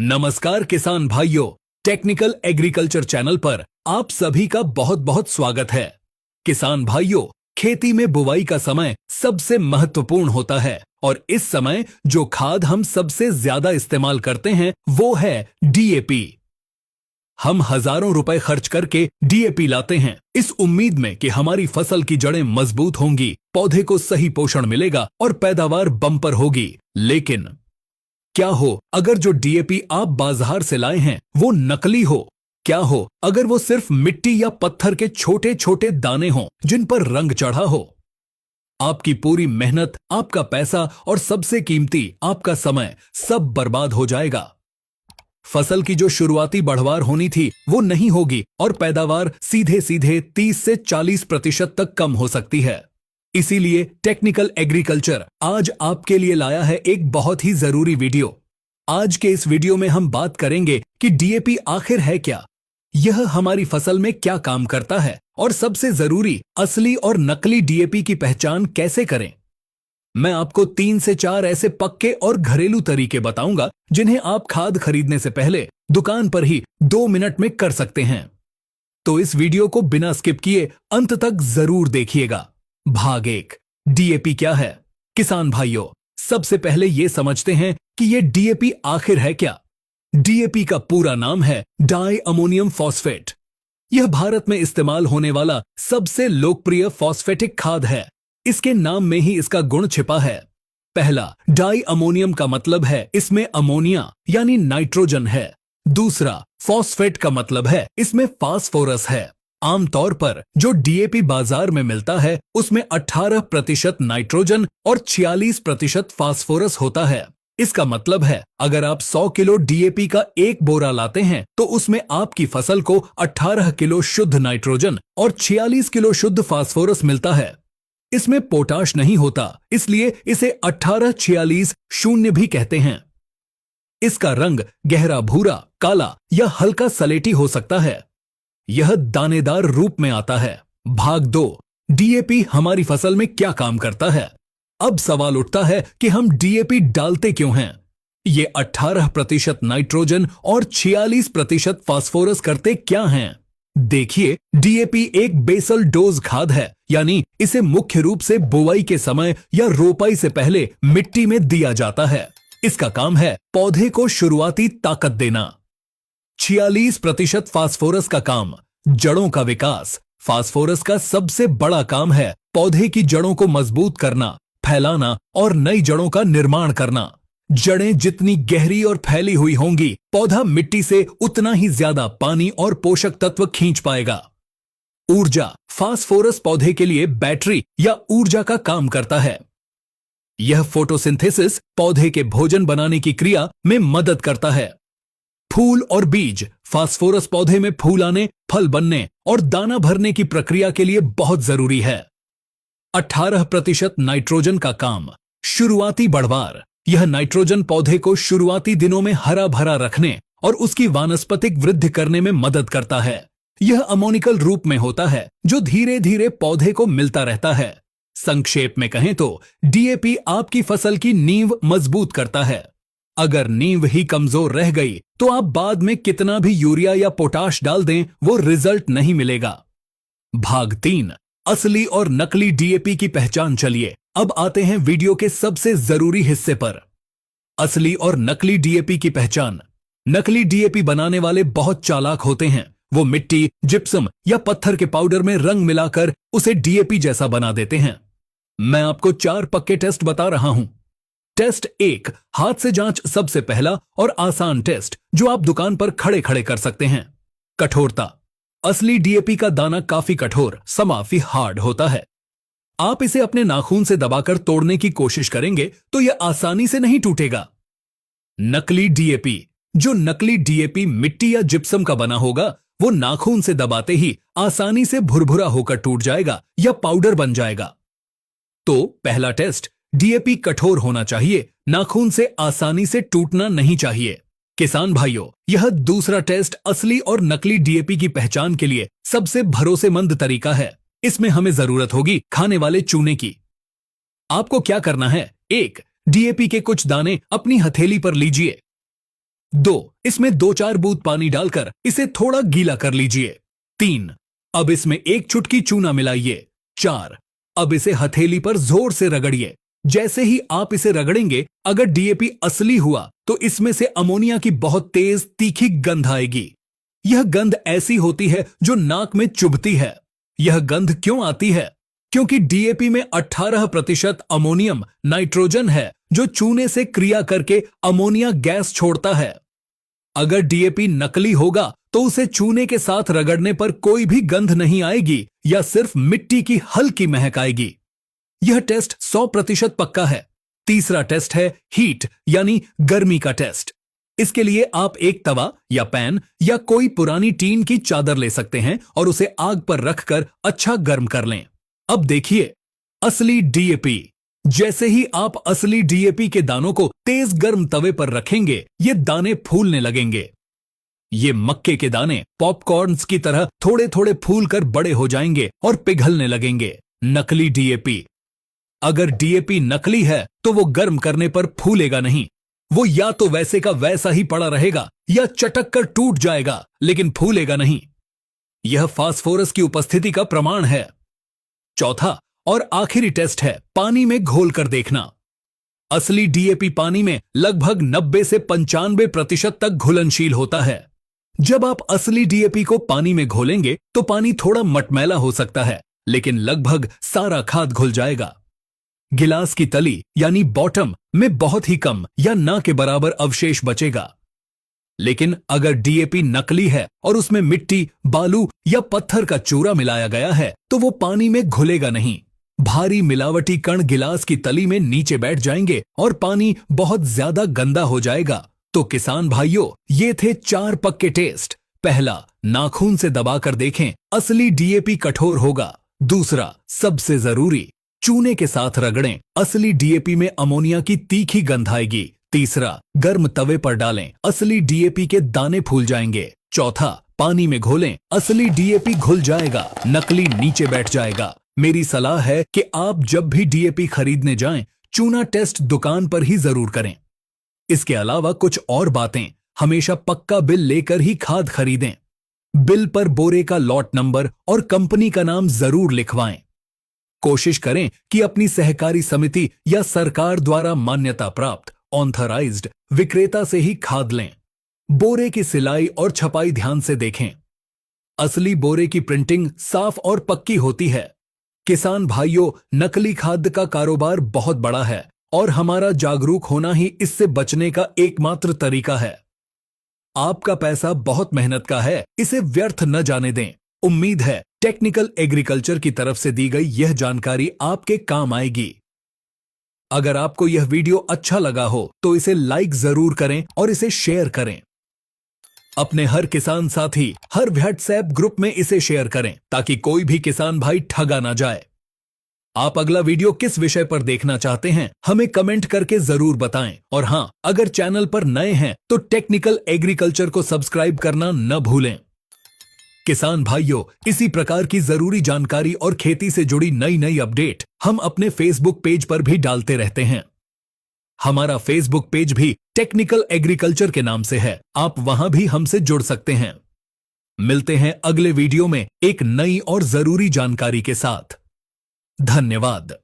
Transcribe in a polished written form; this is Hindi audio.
नमस्कार किसान भाइयों, टेक्निकल एग्रीकल्चर चैनल पर आप सभी का बहुत बहुत स्वागत है। किसान भाइयों, खेती में बुवाई का समय सबसे महत्वपूर्ण होता है और इस समय जो खाद हम सबसे ज्यादा इस्तेमाल करते हैं वो है डीएपी। हम हजारों रुपए खर्च करके डीएपी लाते हैं इस उम्मीद में कि हमारी फसल की जड़ें मजबूत होंगी, पौधे को सही पोषण मिलेगा और पैदावार बम्पर होगी। लेकिन क्या हो अगर जो डीएपी आप बाजार से लाए हैं वो नकली हो? क्या हो अगर वो सिर्फ मिट्टी या पत्थर के छोटे छोटे दाने हों जिन पर रंग चढ़ा हो? आपकी पूरी मेहनत, आपका पैसा और सबसे कीमती आपका समय सब बर्बाद हो जाएगा। फसल की जो शुरुआती बढ़वार होनी थी वो नहीं होगी और पैदावार सीधे सीधे 30 से 40% तक कम हो सकती है। इसीलिए टेक्निकल एग्रीकल्चर आज आपके लिए लाया है एक बहुत ही जरूरी वीडियो। आज के इस वीडियो में हम बात करेंगे कि डीएपी आखिर है क्या, यह हमारी फसल में क्या काम करता है और सबसे जरूरी असली और नकली डीएपी की पहचान कैसे करें। मैं आपको 3 से 4 ऐसे पक्के और घरेलू तरीके बताऊंगा जिन्हें आप खाद खरीदने से पहले दुकान पर ही 2 मिनट में कर सकते हैं। तो इस वीडियो को बिना स्किप किए अंत तक जरूर देखिएगा। भाग 1, डीएपी क्या है? किसान भाइयों, सबसे पहले यह समझते हैं कि यह डीएपी आखिर है क्या। डीएपी का पूरा नाम है डाई अमोनियम फॉस्फेट। यह भारत में इस्तेमाल होने वाला सबसे लोकप्रिय फॉस्फेटिक खाद है। इसके नाम में ही इसका गुण छिपा है। पहला, डाई अमोनियम का मतलब है इसमें अमोनिया यानी नाइट्रोजन है। दूसरा, फॉस्फेट का मतलब है इसमें फास्फोरस है। आमतौर पर जो डीएपी बाजार में मिलता है उसमें 18% नाइट्रोजन और 46% फास्फोरस होता है। इसका मतलब है अगर आप 100 किलो डीएपी का एक बोरा लाते हैं तो उसमें आपकी फसल को 18 किलो शुद्ध नाइट्रोजन और 46 किलो शुद्ध फास्फोरस मिलता है। इसमें पोटाश नहीं होता, इसलिए इसे 1846 शून्य भी कहते हैं। इसका रंग गहरा भूरा, काला या हल्का सलेटी हो सकता है। यह दानेदार रूप में आता है। भाग 2, डीएपी हमारी फसल में क्या काम करता है? अब सवाल उठता है कि हम डीएपी डालते क्यों हैं? ये 18% नाइट्रोजन और 46% फास्फोरस करते क्या हैं? देखिए, डीएपी एक बेसल डोज खाद है, यानी इसे मुख्य रूप से बुवाई के समय या रोपाई से पहले मिट्टी में दिया जाता है। इसका काम है पौधे को शुरुआती ताकत देना। 46% फास्फोरस का काम, जड़ों का विकास। फास्फोरस का सबसे बड़ा काम है पौधे की जड़ों को मजबूत करना, फैलाना और नई जड़ों का निर्माण करना। जड़ें जितनी गहरी और फैली हुई होंगी, पौधा मिट्टी से उतना ही ज्यादा पानी और पोषक तत्व खींच पाएगा। ऊर्जा, फास्फोरस पौधे के लिए बैटरी या ऊर्जा का काम करता है। यह फोटोसिंथेसिस, पौधे के भोजन बनाने की क्रिया में मदद करता है। फूल और बीज, फास्फोरस पौधे में फूल आने, फल बनने और दाना भरने की प्रक्रिया के लिए बहुत जरूरी है। 18% नाइट्रोजन का काम, शुरुआती बढ़वार। यह नाइट्रोजन पौधे को शुरुआती दिनों में हरा भरा रखने और उसकी वानस्पतिक वृद्धि करने में मदद करता है। यह अमोनिकल रूप में होता है जो धीरे धीरे पौधे को मिलता रहता है। संक्षेप में कहें तो डीएपी आपकी फसल की नींव मजबूत करता है। अगर नींव ही कमजोर रह गई तो आप बाद में कितना भी यूरिया या पोटाश डाल दें, वो रिजल्ट नहीं मिलेगा। भाग 3, असली और नकली डीएपी की पहचान। चलिए अब आते हैं वीडियो के सबसे जरूरी हिस्से पर, असली और नकली डीएपी की पहचान। नकली डीएपी बनाने वाले बहुत चालाक होते हैं। वो मिट्टी, जिप्सम या पत्थर के पाउडर में रंग मिलाकर उसे डीएपी जैसा बना देते हैं। मैं आपको 4 पक्के टेस्ट बता रहा हूं। टेस्ट 1, हाथ से जांच सबसे पहला और आसान टेस्ट जो आप दुकान पर खड़े खड़े कर सकते हैं। कठोरता, असली डीएपी का दाना काफी कठोर, समाफी हार्ड होता है। आप इसे अपने नाखून से दबाकर तोड़ने की कोशिश करेंगे तो यह आसानी से नहीं टूटेगा। नकली डीएपी, जो नकली डीएपी मिट्टी या जिप्सम का बना होगा वो नाखून से दबाते ही आसानी से भुरभुरा होकर टूट जाएगा या पाउडर बन जाएगा। तो पहला टेस्ट, डीएपी कठोर होना चाहिए, नाखून से आसानी से टूटना नहीं चाहिए। किसान भाइयों, यह दूसरा टेस्ट असली और नकली डीएपी की पहचान के लिए सबसे भरोसेमंद तरीका है। इसमें हमें जरूरत होगी खाने वाले चूने की। आपको क्या करना है? 1, डीएपी के कुछ दाने अपनी हथेली पर लीजिए। 2. इसमें 2-4 बूंद पानी डालकर इसे थोड़ा गीला कर लीजिए। 3. अब इसमें 1 चुटकी चूना मिलाइए। 4. अब इसे हथेली पर जोर से रगड़िए। जैसे ही आप इसे रगड़ेंगे, अगर डीएपी असली हुआ तो इसमें से अमोनिया की बहुत तेज तीखी गंध आएगी। यह गंध ऐसी होती है जो नाक में चुभती है। यह गंध क्यों आती है? क्योंकि डीएपी में 18% अमोनियम नाइट्रोजन है जो चूने से क्रिया करके अमोनिया गैस छोड़ता है। अगर डीएपी नकली होगा तो उसे चूने के साथ रगड़ने पर कोई भी गंध नहीं आएगी या सिर्फ मिट्टी की हल्की महक आएगी। यह टेस्ट 100% पक्का है। तीसरा टेस्ट है हीट यानी गर्मी का टेस्ट। इसके लिए आप एक तवा या पैन या कोई पुरानी टीन की चादर ले सकते हैं और उसे आग पर रखकर अच्छा गर्म कर लें। अब देखिए असली डीएपी। जैसे ही आप असली डीएपी के दानों को तेज गर्म तवे पर रखेंगे, ये दाने फूलने लगेंगे। ये मक्के के दाने पॉपकॉर्न्स की तरह थोड़े थोड़े फूलकर बड़े हो जाएंगे और पिघलने लगेंगे। नकली डीएपी। अगर डीएपी नकली है तो वो गर्म करने पर फूलेगा नहीं। वो या तो वैसे का वैसा ही पड़ा रहेगा या चटक कर टूट जाएगा, लेकिन फूलेगा नहीं। यह फास्फोरस की उपस्थिति का प्रमाण है। चौथा और आखिरी टेस्ट है पानी में घोलकर देखना। असली डीएपी पानी में लगभग 90 से 95% तक घुलनशील होता है। जब आप असली डीएपी को पानी में घोलेंगे तो पानी थोड़ा मटमैला हो सकता है, लेकिन लगभग सारा खाद घुल जाएगा। गिलास की तली यानी बॉटम में बहुत ही कम या ना के बराबर अवशेष बचेगा। लेकिन अगर डीएपी नकली है और उसमें मिट्टी, बालू या पत्थर का चूरा मिलाया गया है तो वो पानी में घुलेगा नहीं। भारी मिलावटी कण गिलास की तली में नीचे बैठ जाएंगे और पानी बहुत ज्यादा गंदा हो जाएगा। तो किसान भाइयों, ये थे 4 पक्के टेस्ट। पहला, नाखून से दबाकर देखें, असली डीएपी कठोर होगा। दूसरा, सबसे जरूरी, चूने के साथ रगड़ें, असली डीएपी में अमोनिया की तीखी गंध आएगी। तीसरा, गर्म तवे पर डालें, असली डीएपी के दाने फूल जाएंगे। चौथा, पानी में घोलें, असली डीएपी घुल जाएगा, नकली नीचे बैठ जाएगा। मेरी सलाह है कि आप जब भी डीएपी खरीदने जाएं, चूना टेस्ट दुकान पर ही जरूर करें। इसके अलावा कुछ और बातें, हमेशा पक्का बिल लेकर ही खाद खरीदें। बिल पर बोरे का लॉट नंबर और कंपनी का नाम जरूर लिखवाएं। कोशिश करें कि अपनी सहकारी समिति या सरकार द्वारा मान्यता प्राप्त ऑथराइज्ड विक्रेता से ही खाद लें। बोरे की सिलाई और छपाई ध्यान से देखें। असली बोरे की प्रिंटिंग साफ और पक्की होती है। किसान भाइयों, नकली खाद का कारोबार बहुत बड़ा है और हमारा जागरूक होना ही इससे बचने का एकमात्र तरीका है। आपका पैसा बहुत मेहनत का है, इसे व्यर्थ न जाने दें। उम्मीद है टेक्निकल एग्रीकल्चर की तरफ से दी गई यह जानकारी आपके काम आएगी। अगर आपको यह वीडियो अच्छा लगा हो तो इसे लाइक जरूर करें और इसे शेयर करें। अपने हर किसान साथी, हर व्हाट्सएप ग्रुप में इसे शेयर करें ताकि कोई भी किसान भाई ठगा ना जाए। आप अगला वीडियो किस विषय पर देखना चाहते हैं, हमें कमेंट करके जरूर बताएं। और हां, अगर चैनल पर नए हैं तो टेक्निकल एग्रीकल्चर को सब्सक्राइब करना न भूलें। किसान भाइयों, इसी प्रकार की जरूरी जानकारी और खेती से जुड़ी नई नई अपडेट हम अपने फेसबुक पेज पर भी डालते रहते हैं। हमारा फेसबुक पेज भी टेक्निकल एग्रीकल्चर के नाम से है, आप वहां भी हमसे जुड़ सकते हैं। मिलते हैं अगले वीडियो में एक नई और जरूरी जानकारी के साथ। धन्यवाद।